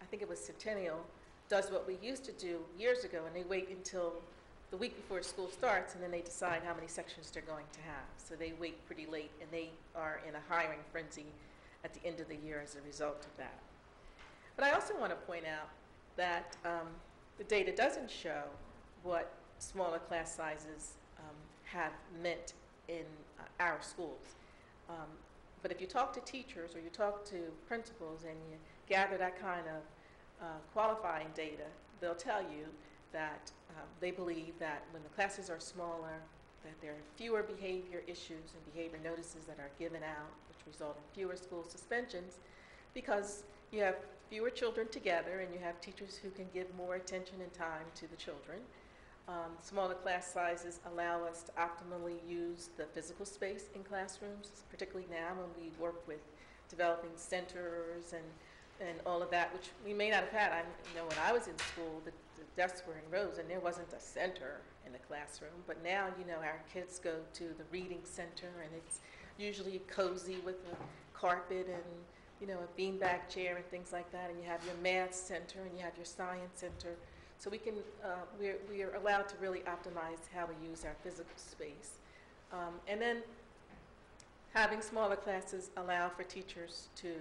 I think it was Centennial, does what we used to do years ago, and they wait until the week before school starts, and then they decide how many sections they're going to have. So they wait pretty late, and they are in a hiring frenzy at the end of the year as a result of that. But I also want to point out that the data doesn't show what smaller class sizes have meant in our schools. But if you talk to teachers or you talk to principals and you gather that kind of qualifying data, they'll tell you that they believe that when the classes are smaller, that there are fewer behavior issues and behavior notices that are given out, which result in fewer school suspensions, because you have fewer children together and you have teachers who can give more attention and time to the children. Smaller class sizes allow us to optimally use the physical space in classrooms, particularly now when we work with developing centers and all of that, which we may not have had. When I was in school, the desks were in rows and there wasn't a center in the classroom. But now, our kids go to the reading center and it's usually cozy with a carpet and, a beanbag chair and things like that. And you have your math center and you have your science center. So we can, we are allowed to really optimize how we use our physical space. And then having smaller classes allow for teachers to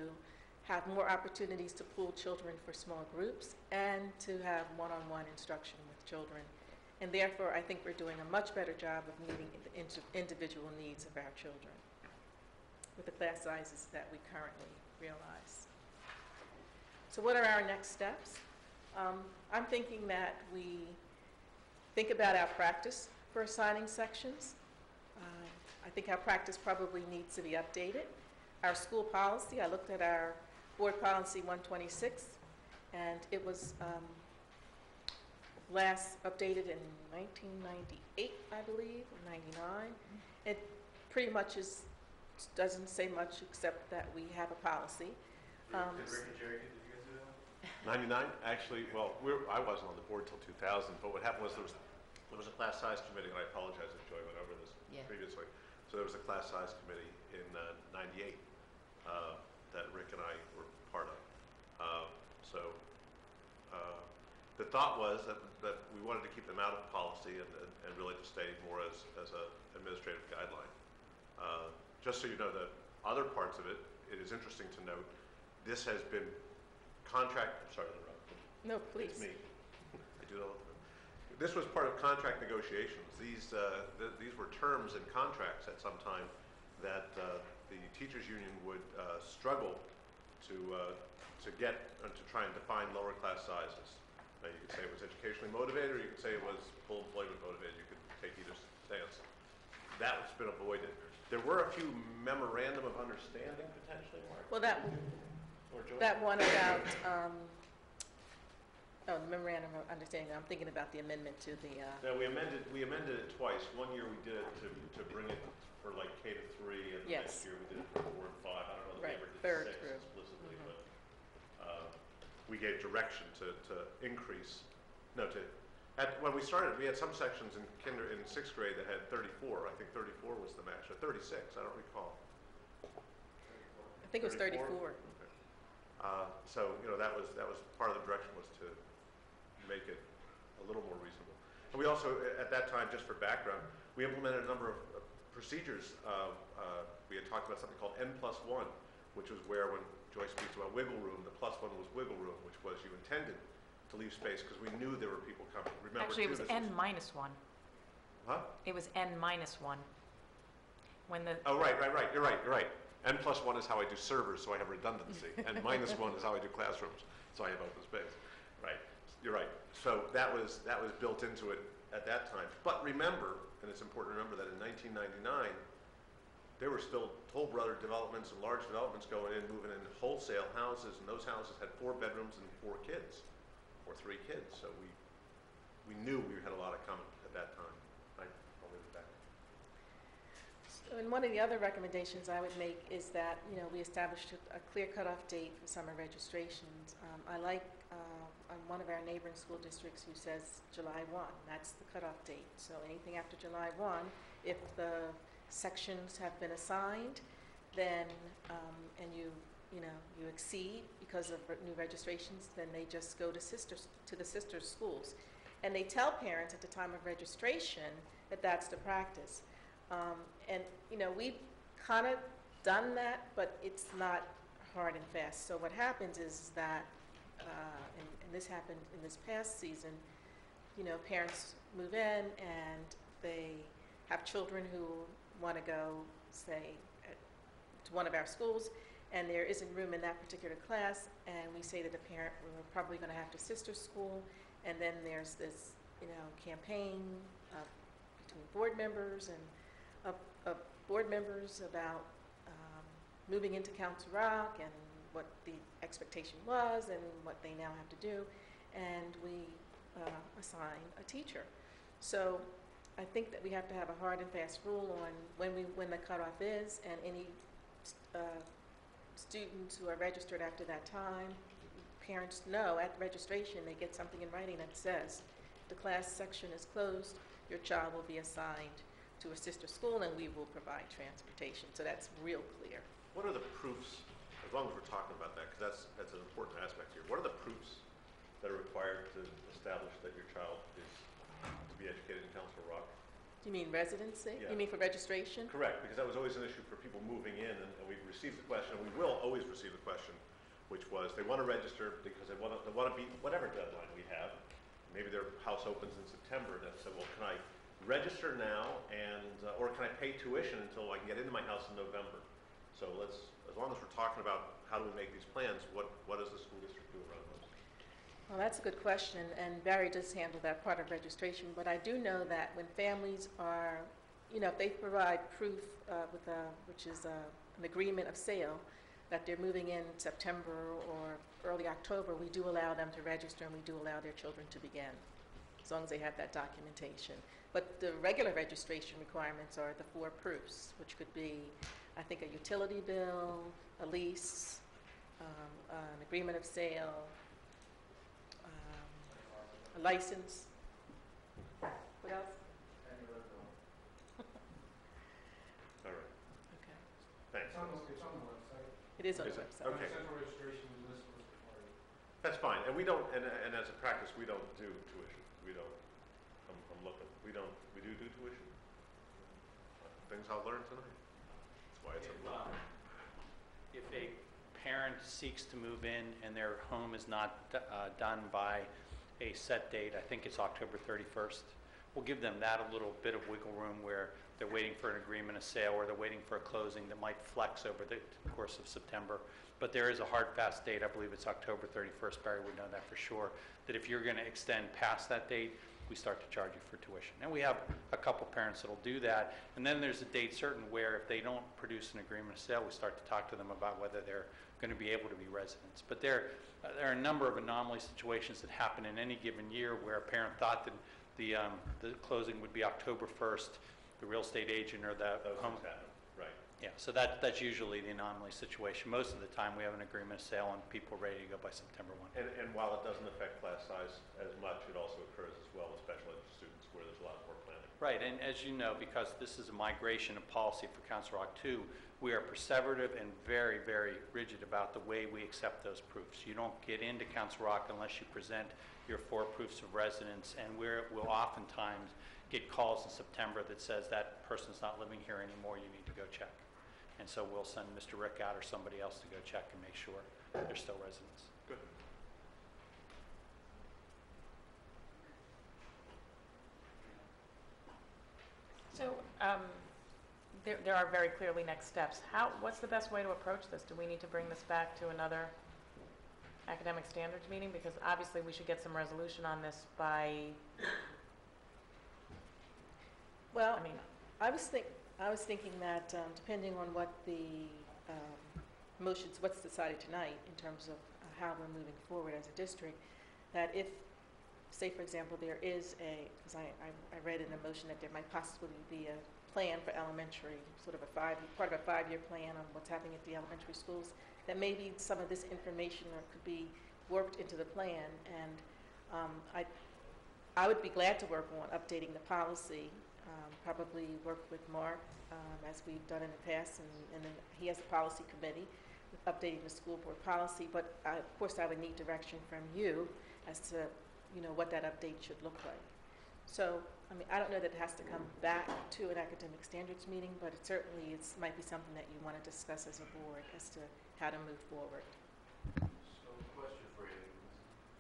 have more opportunities to pool children for small groups and to have one-on-one instruction with children. And therefore, I think we're doing a much better job of meeting the individual needs of our children with the class sizes that we currently realize. So what are our next steps? I'm thinking that we think about our practice for assigning sections. I think our practice probably needs to be updated. Our school policy, I looked at our board policy 126, and it was last updated in 1998, I believe, or 99. It pretty much doesn't say much except that we have a policy. Did Rick and Jerry, did you guys do that one? 99, actually, well, I wasn't on the board till 2000, but what happened was there was a class size committee, and I apologize if Joy went over this previously. So there was a class size committee in 98 that Rick and I were part of. The thought was that we wanted to keep them out of policy and really to stay more as an administrative guideline. Just so you know, the other parts of it, it is interesting to note, this has been sorry to interrupt. No, please. It's me. I do that all the time. This was part of contract negotiations. These were terms in contracts at some time that the teachers union would struggle to get and to try and define lower class sizes. Now, you could say it was educationally motivated, or you could say it was full employment motivated. You could take either stance. That's been avoided. There were a few memorandum of understanding potentially, Mark. Well, that one about, the memorandum of understanding, I'm thinking about the amendment to the, No, we amended it twice. One year we did it to bring it for like K to 3, and the Yes. next year we did it for 4 and 5. I don't know that Right, we ever did third 6 through. explicitly, Mhm. but we gave direction to increase. When we started, we had some sections in 6th grade that had 34. I think 34 was the max, or 36. I don't recall. I think it was 34. Okay. So that was part of the direction, was to make it a little more reasonable. And we also, at that time, just for background, we implemented a number of procedures. We had talked about something called N+1, which was where when Joyce speaks about wiggle room, the +1 was wiggle room, which was you intended to leave space because we knew there were people coming. Remember, Actually, it too, was this n minus 1. Huh? It was n minus 1. When the, Oh, right, you're right. N+1 is how I do servers, so I have redundancy. And -1 is how I do classrooms, so I have open space. Right, you're right. So that was built into it at that time. But remember, and it's important to remember that in 1999, there were still Toll Brother developments and large developments going in, moving in wholesale houses, and those houses had 4 bedrooms and 4 kids, or 3 kids. So we knew we had a lot of coming at that time. I'll leave it back. So, and one of the other recommendations I would make is that, we established a clear cutoff date for summer registrations. I like on one of our neighboring school districts who says July 1. That's the cutoff date. So anything after July 1, if the sections have been assigned, then, and you exceed because of new registrations, then they just go to the sister schools. And they tell parents at the time of registration that that's the practice. And, we've kind of done that, but it's not hard and fast. So what happens is that, and this happened in this past season, parents move in and they have children who want to go, say, to one of our schools, and there isn't room in that particular class, and we say to the parent, we're probably going to have to sister school, and then there's this, campaign between board members and board members about moving into Council Rock and what the expectation was and what they now have to do, and we assign a teacher. So I think that we have to have a hard and fast rule on when the cutoff is, and any students who are registered after that time, parents know at registration they get something in writing that says the class section is closed, your child will be assigned to a sister school and we will provide transportation. So that's real clear. What are the proofs, as long as we're talking about that, because that's an important aspect here. What are the proofs that are required to establish that your child is to be educated in Council Rock? You mean residency? Yeah. You mean for registration? Correct, because that was always an issue for people moving in, and we've received the question, and we will always receive the question, which was they want to register because they want to beat whatever deadline we have. Maybe their house opens in September, and they say, well, can I register now, and or can I pay tuition until I can get into my house in November? So as long as we're talking about how do we make these plans, what does the school district do around those? Well, that's a good question, and Barry does handle that part of registration, but I do know that when families are, if they provide proof which is an agreement of sale, that they're moving in September or early October, we do allow them to register and we do allow their children to begin, as long as they have that documentation. But the regular registration requirements are the 4 proofs, which could be, I think, a utility bill, a lease, an agreement of sale, a license. What else? All right, Okay. thanks. It's on the website. It is on the Is it? website. Okay. Central registration list was required. That's fine, and we don't, and as a practice, we don't do tuition. We don't, I'm looking, we do tuition. Things I'll learn tonight. That's why it's a If a parent seeks to move in and their home is not done by a set date, I think it's October 31st, we'll give them that a little bit of wiggle room where they're waiting for an agreement of sale or they're waiting for a closing that might flex over the course of September. But there is a hard, fast date. I believe it's October 31st. Barry would know that for sure, that if you're going to extend past that date, we start to charge you for tuition. And we have a couple parents that'll do that. And then there's a date certain where if they don't produce an agreement of sale, we start to talk to them about whether they're going to be able to be residents. But there are a number of anomaly situations that happen in any given year where a parent thought that the closing would be October 1st, the real estate agent or the Those home. things happen, right. Yeah, so that's usually the anomaly situation. Most of the time, we have an agreement of sale and people are ready to go by September 1. And while it doesn't affect class size as much, it also occurs as well with special ed students where there's a lot more planning. Right, and as you know, because this is a migration of policy for Council Rock 2, we are perseverative and very, very rigid about the way we accept those proofs. You don't get into Council Rock unless you present your 4 proofs of residence, and we'll oftentimes get calls in September that says that person's not living here anymore, you need to go check. And so we'll send Mr. Rick out or somebody else to go check and make sure they're still residents. Good. So, there are very clearly next steps. What's the best way to approach this? Do we need to bring this back to another academic standards meeting? Because obviously we should get some resolution on this by, Well, I mean, I was thinking that depending on what the motions, what's decided tonight in terms of how we're moving forward as a district, that if, say for example, there is because I read in the motion that there might possibly be a plan for elementary, sort of part of a 5-year plan on what's happening at the elementary schools, that maybe some of this information could be worked into the plan, and I would be glad to work on updating the policy, probably work with Mark, as we've done in the past, and then he has a policy committee with updating the school board policy, but of course I would need direction from you as to, what that update should look like. So, I mean, I don't know that it has to come back to an academic standards meeting, but it certainly might be something that you want to discuss as a board as to how to move forward. So, question for you,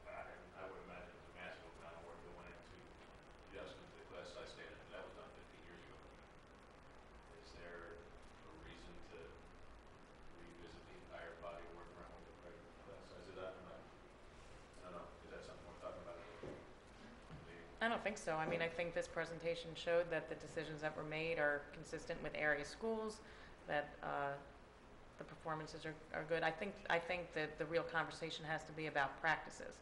I would imagine the massive amount of work that went into adjustment to the class size standard, that was done 15 years ago. Is there a reason to revisit the entire body of work around what the correct class size is at? I don't know, is that something we're talking about? I don't think so. I mean, I think this presentation showed that the decisions that were made are consistent with area schools, that the performances are good. I think that the real conversation has to be about practices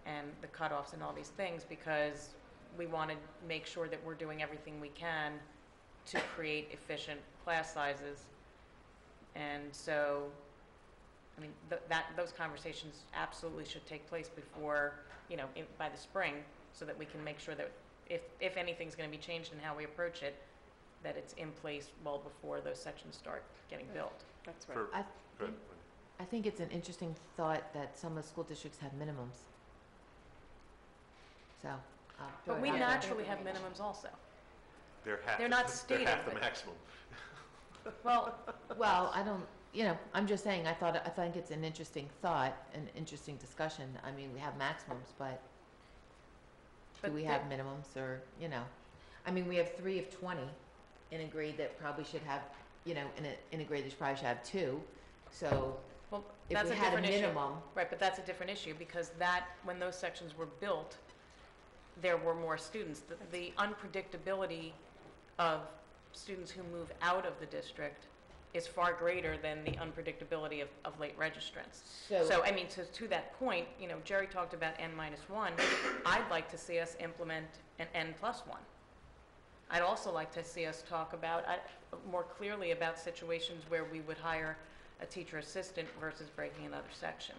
and the cutoffs and all these things, because we want to make sure that we're doing everything we can to create efficient class sizes. And so, I mean, those conversations absolutely should take place before, by the spring, so that we can make sure that if anything's going to be changed in how we approach it, that it's in place well before those sections start getting built. That's right. I Good. I think it's an interesting thought that some of the school districts have minimums. So. But we I- naturally have minimums also. They're They're not They're stated, half the but- maximum. Well, Well, I don't, I'm just saying, I think it's an interesting thought, an interesting discussion. I mean, we have maximums, but do But we have minimums or, I mean, we have 3 of 20 in a grade that probably should have, in a grade that probably should have 2. So well, if that's we a had a different issue. minimum, Right, but that's a different issue, because when those sections were built, there were more students. The unpredictability of students who move out of the district is far greater than the unpredictability of late registrants. So, I mean, to that point, Jerry talked about N-1. I'd like to see us implement an N+1. I'd also like to see us talk about, more clearly about situations where we would hire a teacher assistant versus breaking another section.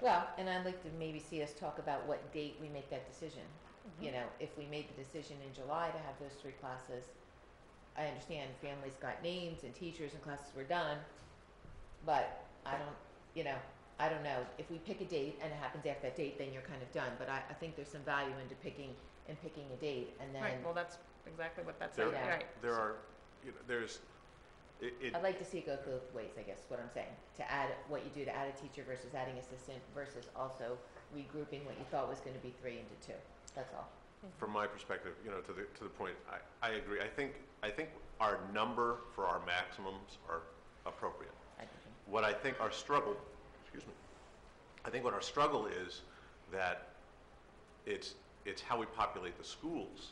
well, and I'd like to maybe see us talk about what date we make that decision. If we made the decision in July to have those 3 classes, I understand families got names and teachers and classes were done, but I don't know. If we pick a date and it happens after that date, then you're kind of done. But I think there's some value into picking a date, and then Right, well, that's exactly what that's There, saying, right. there are, there's, I'd like to see it go both ways, I guess, what I'm saying. To add what you do to add a teacher versus adding assistant versus also regrouping what you thought was going to be 3 into 2. That's all. from my perspective, to the point, I agree. I think our number for our maximums are appropriate. I think. What I think our struggle, I think what our struggle is that it's how we populate the schools,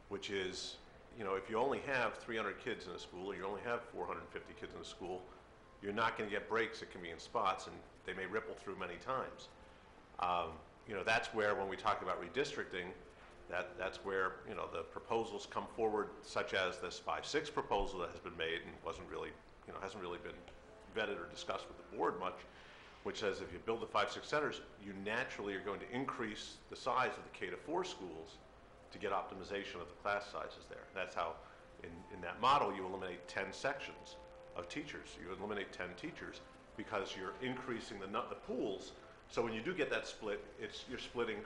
which is, if you only have 300 kids in a school, or you only have 450 kids in a school, you're not going to get breaks at convenient spots, and they may ripple through many times. That's where, when we talk about redistricting, that's where, the proposals come forward, such as this 5-6 proposal that has been made and hasn't really been vetted or discussed with the board much, which says if you build the 5-6 centers, you naturally are going to increase the size of the K-4 schools to get optimization of the class sizes there. That's how, in that model, you eliminate 10 sections of teachers. You eliminate 10 teachers because you're increasing the pools. So when you do get that split, you're splitting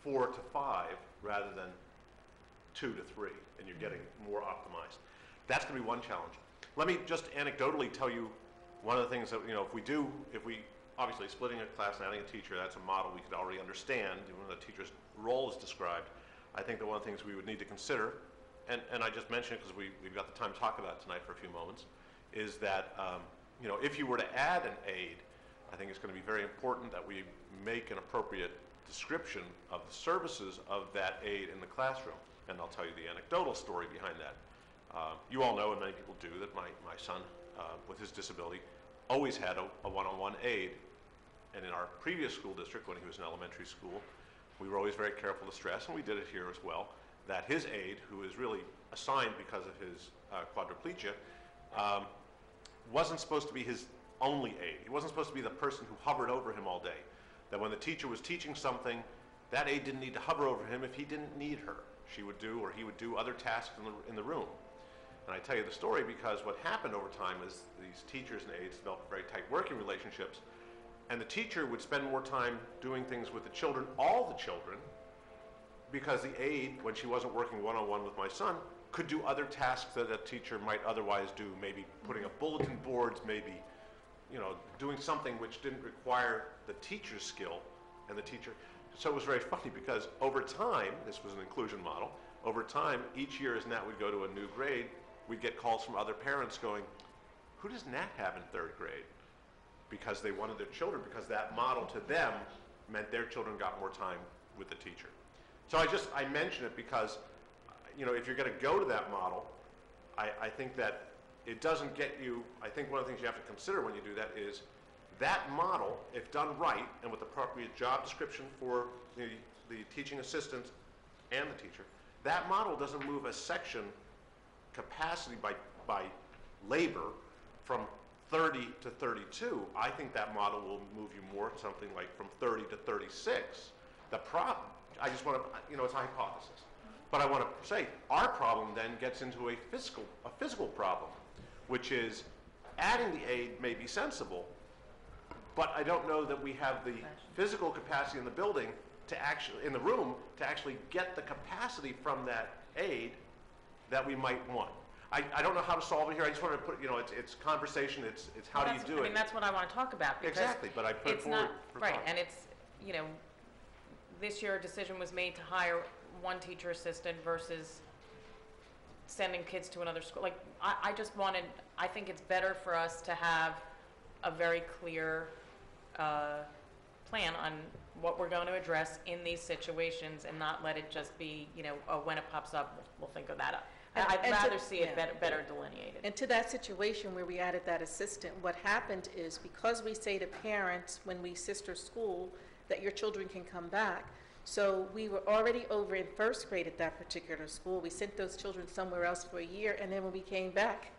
4 to 5 rather than 2 to 3, and you're getting more optimized. That's going to be one challenge. Let me just anecdotally tell you one of the things that, if we, obviously splitting a class and adding a teacher, that's a model we could already understand, when the teacher's role is described. I think that one of the things we would need to consider, and I just mentioned it because we've got the time to talk about it tonight for a few moments, is that, if you were to add an aide, I think it's going to be very important that we make an appropriate description of the services of that aide in the classroom. And I'll tell you the anecdotal story behind that. You all know, and many people do, that my son, with his disability, always had a one-on-one aide. And in our previous school district, when he was in elementary school, we were always very careful to stress, and we did it here as well, that his aide, who is really assigned because of his quadriplegia, wasn't supposed to be his only aide. He wasn't supposed to be the person who hovered over him all day. That when the teacher was teaching something, that aide didn't need to hover over him if he didn't need her. She would do, or he would do, other tasks in the room. And I tell you the story because what happened over time is these teachers and aides developed very tight working relationships, and the teacher would spend more time doing things with the children, all the children, because the aide, when she wasn't working one-on-one with my son, could do other tasks that a teacher might otherwise do, maybe putting up bulletin boards, maybe doing something which didn't require the teacher's skill and the teacher. So it was very funny because over time, this was an inclusion model, over time, each year as Nat would go to a new grade, we'd get calls from other parents going, who does Nat have in 3rd grade? Because they wanted their children, because that model to them meant their children got more time with the teacher. So I mention it because, if you're going to go to that model, I think that it doesn't get you, I think one of the things you have to consider when you do that is that model, if done right and with appropriate job description for the teaching assistant and the teacher, that model doesn't move a section capacity by labor from 30 to 32. I think that model will move you more something like from 30 to 36. The problem, I just want to, it's a hypothesis. But I want to say our problem then gets into a physical problem, which is adding the aide may be sensible, but I don't know that we have the physical capacity in the building in the room to actually get the capacity from that aide that we might want. I don't know how to solve it here. I just want to put, it's conversation. It's how do you do it? I mean, that's what I want to talk about. Because exactly, but I put it it's forward not for right, thought. and it's this year a decision was made to hire one teacher assistant versus sending kids to another school. Like I think it's better for us to have a very clear plan on what we're going to address in these situations and not let it just be, when it pops up, we'll think of that up. I'd rather see it better delineated. And to that situation where we added that assistant, what happened is because we say to parents when we sister school that your children can come back, so we were already over in 1st grade at that particular school. We sent those children somewhere else for a year, and then when we came back,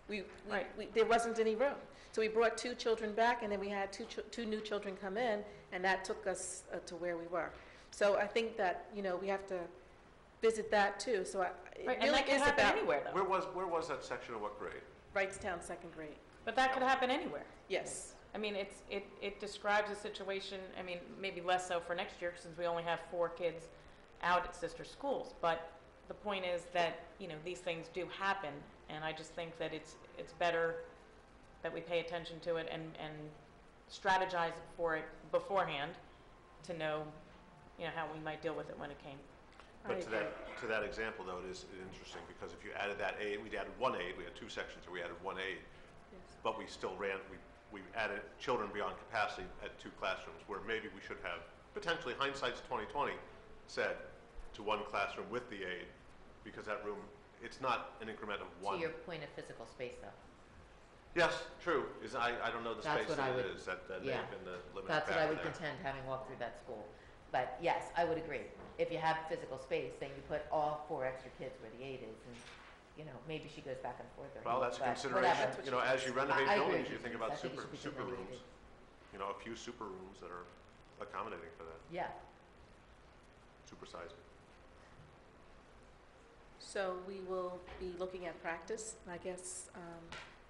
there wasn't any room. So we brought 2 children back, and then we had two new children come in, and that took us to where we were. So I think that, we have to visit that too. So it Right, and really that could is happen about anywhere, though. Where was that section of what grade? Wrightstown 2nd grade. But that could happen anywhere. Yes. I mean, it describes a situation, I mean, maybe less so for next year since we only have 4 kids out at sister schools. But the point is that, these things do happen, and I just think that it's better that we pay attention to it and strategize for it beforehand to know, how we might deal with it when it came. But to that example, though, it is interesting because if you added that aide, we added one aide. We had 2 sections, so we added one aide, Yes. but we still we added children beyond capacity at 2 classrooms, where maybe we should have potentially hindsight's 2020 said to 1 classroom with the aide, because that room, it's not an increment of 1. To your point of physical space, though. Yes, true. I don't know the That's space what I that it would- is that may yeah. have been the limiting That's what I factor would there. contend, having walked through that school. But yes, I would agree. If you have physical space, then you put all 4 extra kids where the aide is, and, maybe she goes back and forth. Well, that's a but consideration. whatever. As you renovate I agree buildings, with you think you. about I think it should be super delineated. rooms. A few super rooms that are accommodating for that, Yeah. supersizing. So we will be looking at practice. I guess,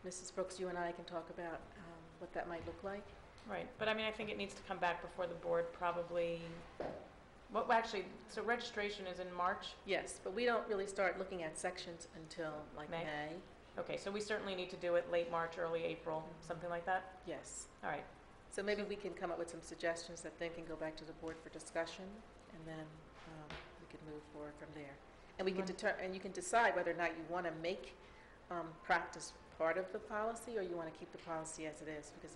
Mrs. Brooks, you and I can talk about what that might look like. Right, but I mean, I think it needs to come back before the board probably Well, actually, so registration is in March? Yes, but we don't really start looking at sections until like May? May. Okay, so we certainly need to do it late March, early April, something like that? Yes. All right. So maybe we can come up with some suggestions that then can go back to the board for discussion, and then we can move forward from there. And we can and you can decide whether or not you want to make practice part of the policy, or you want to keep the policy as it is, because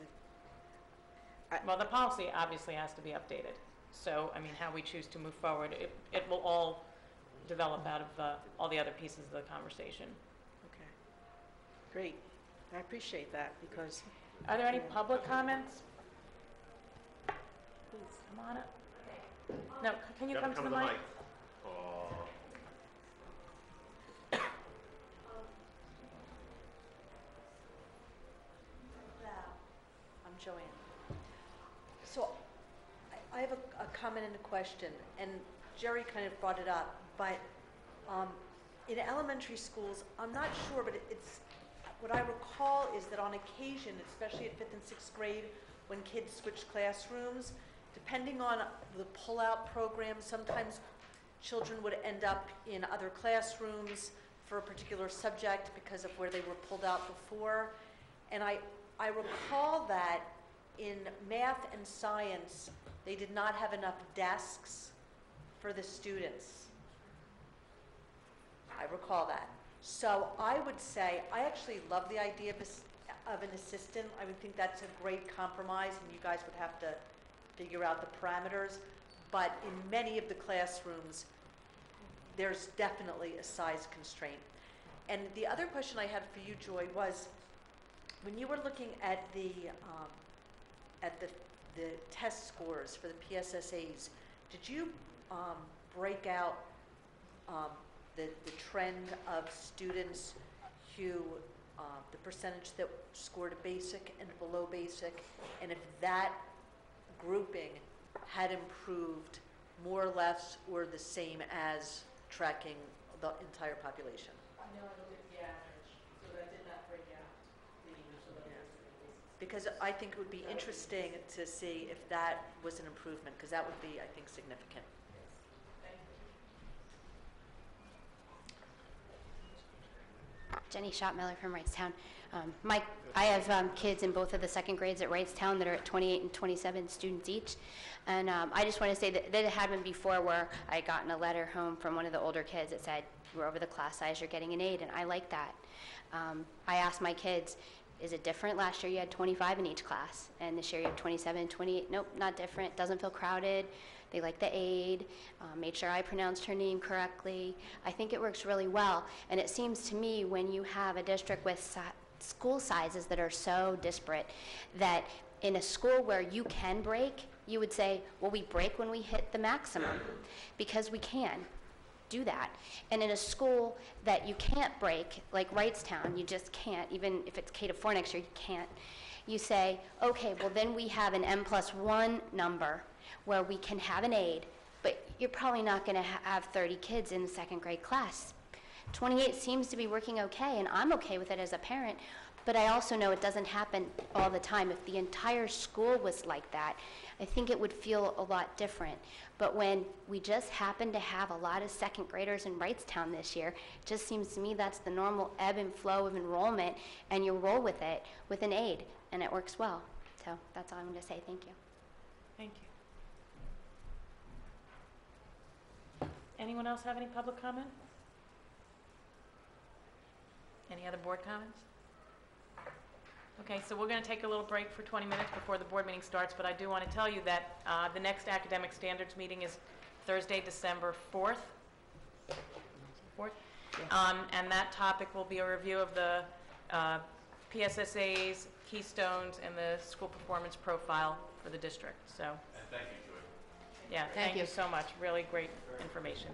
Well, the policy obviously has to be updated. So, I mean, how we choose to move forward, it will all develop out of all the other pieces of the conversation. okay, great. I appreciate that, because, Are there any public comments? please. Come on up. No, can you Gotta come to the mic? Aw. I'm Joanne. So I have a comment and a question, and Jerry kind of brought it up, but in elementary schools, I'm not sure, but it's, what I recall is that on occasion, especially at 5th and 6th grade, when kids switch classrooms, depending on the pull-out program, sometimes children would end up in other classrooms for a particular subject because of where they were pulled out before. And I recall that in math and science, they did not have enough desks for the students. I recall that. So I would say, I actually love the idea of an assistant. I would think that's a great compromise, and you guys would have to figure out the parameters. But in many of the classrooms, there's definitely a size constraint. And the other question I had for you, Joy, was when you were looking at the test scores for the PSSAs, did you break out the trend of students who, the percentage that scored a basic and below basic, and if that grouping had improved more or less or the same as tracking the entire population? No, I looked at the average, so that did not break out Because I think it would be interesting to see if that was an improvement, because that would be, I think, significant. Jenny Schottmiller from Wrightstown. Mike, I have kids in both of the second grades at Wrightstown that are at 28 and 27 students each. And I just want to say that it happened before where I had gotten a letter home from one of the older kids that said, "We're over the class size, you're getting an aide," and I like that. I asked my kids, is it different? Last year you had 25 in each class, and this year you have 27 and 28. Nope, not different. Doesn't feel crowded. They like the aide, made sure I pronounced her name correctly. I think it works really well. And it seems to me when you have a district with school sizes that are so disparate, that in a school where you can break, you would say, well, we break when we hit the maximum, because we can do that. And in a school that you can't break, like Wrightstown, you just can't, even if it's K-4 next year, you can't. You say, okay, well then we have an M+1 number where we can have an aide, but you're probably not going to have 30 kids in the second grade class. 28 seems to be working okay, and I'm okay with it as a parent, but I also know it doesn't happen all the time. If the entire school was like that, I think it would feel a lot different. But when we just happen to have a lot of second graders in Wrightstown this year, it just seems to me that's the normal ebb and flow of enrollment, and you roll with it with an aide, and it works well. So that's all I'm going to say. Thank you. Thank you. Anyone else have any public comment? Any other board comments? Okay, so we're going to take a little break for 20 minutes before the board meeting starts, but I do want to tell you that the next academic standards meeting is Thursday, December 4th. 4th? And that topic will be a review of the PSSA's, Keystones, and the school performance profile for the district. So, And thank you, Joy. yeah, Thank thank you you. so much. Really great information.